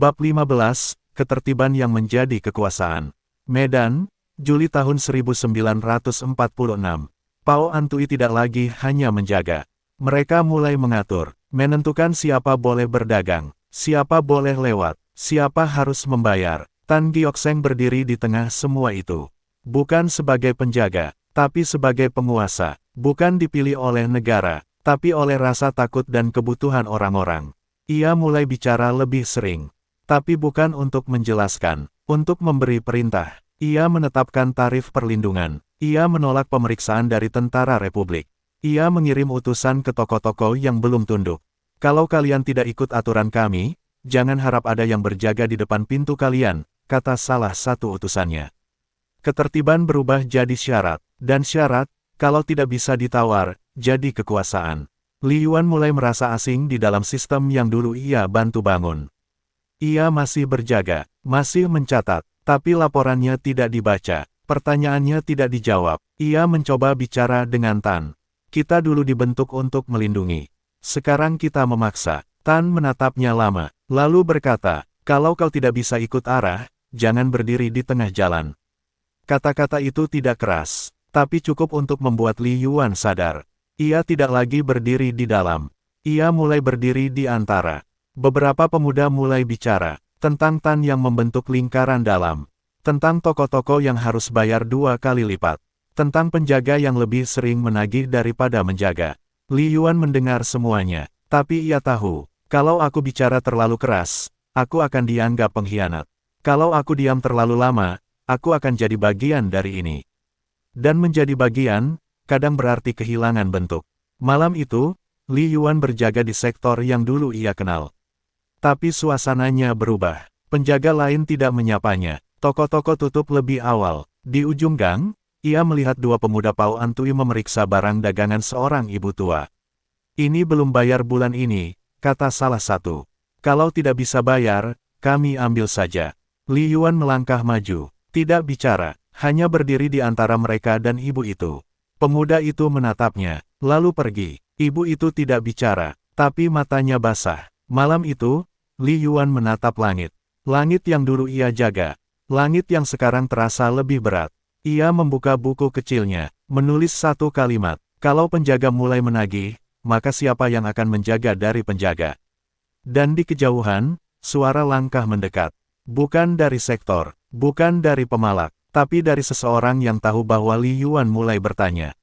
Bab 15, Ketertiban yang menjadi kekuasaan. Medan, Juli tahun 1946. Pao Antui tidak lagi hanya menjaga. Mereka mulai mengatur, menentukan siapa boleh berdagang, siapa boleh lewat, siapa harus membayar. Tan Giokseng berdiri di tengah semua itu. Bukan sebagai penjaga, tapi sebagai penguasa. Bukan dipilih oleh negara, tapi oleh rasa takut dan kebutuhan orang-orang. Ia mulai bicara lebih sering. Tapi bukan untuk menjelaskan, untuk memberi perintah. Ia menetapkan tarif perlindungan. Ia menolak pemeriksaan dari tentara Republik. Ia mengirim utusan ke toko-toko yang belum tunduk. Kalau kalian tidak ikut aturan kami, jangan harap ada yang berjaga di depan pintu kalian, kata salah satu utusannya. Ketertiban berubah jadi syarat, dan syarat, kalau tidak bisa ditawar, jadi kekuasaan. Li Yuan mulai merasa asing di dalam sistem yang dulu ia bantu bangun. Ia masih berjaga, masih mencatat, tapi laporannya tidak dibaca, pertanyaannya tidak dijawab. Ia mencoba bicara dengan Tan. Kita dulu dibentuk untuk melindungi. Sekarang kita memaksa. Tan menatapnya lama, lalu berkata, kalau kau tidak bisa ikut arah, jangan berdiri di tengah jalan. Kata-kata itu tidak keras, tapi cukup untuk membuat Li Yuan sadar. Ia tidak lagi berdiri di dalam. Ia mulai berdiri di antara. Beberapa pemuda mulai bicara tentang Tan yang membentuk lingkaran dalam, tentang toko-toko yang harus bayar 2 kali lipat, tentang penjaga yang lebih sering menagih daripada menjaga. Li Yuan mendengar semuanya, tapi ia tahu, kalau aku bicara terlalu keras, aku akan dianggap pengkhianat. Kalau aku diam terlalu lama, aku akan jadi bagian dari ini. Dan menjadi bagian, kadang berarti kehilangan bentuk. Malam itu, Li Yuan berjaga di sektor yang dulu ia kenal. Tapi suasananya berubah. Penjaga lain tidak menyapanya. Toko-toko tutup lebih awal. Di ujung gang, ia melihat 2 pemuda Pao Antui memeriksa barang dagangan seorang ibu tua. Ini belum bayar bulan ini, kata salah satu. Kalau tidak bisa bayar, kami ambil saja. Li Yuan melangkah maju. Tidak bicara, hanya berdiri di antara mereka dan ibu itu. Pemuda itu menatapnya, lalu pergi. Ibu itu tidak bicara, tapi matanya basah. Malam itu, Li Yuan menatap langit. Langit yang dulu ia jaga. Langit yang sekarang terasa lebih berat. Ia membuka buku kecilnya, menulis 1 kalimat. Kalau penjaga mulai menagih, maka siapa yang akan menjaga dari penjaga? Dan di kejauhan, suara langkah mendekat. Bukan dari sektor, bukan dari pemalak, tapi dari seseorang yang tahu bahwa Li Yuan mulai bertanya.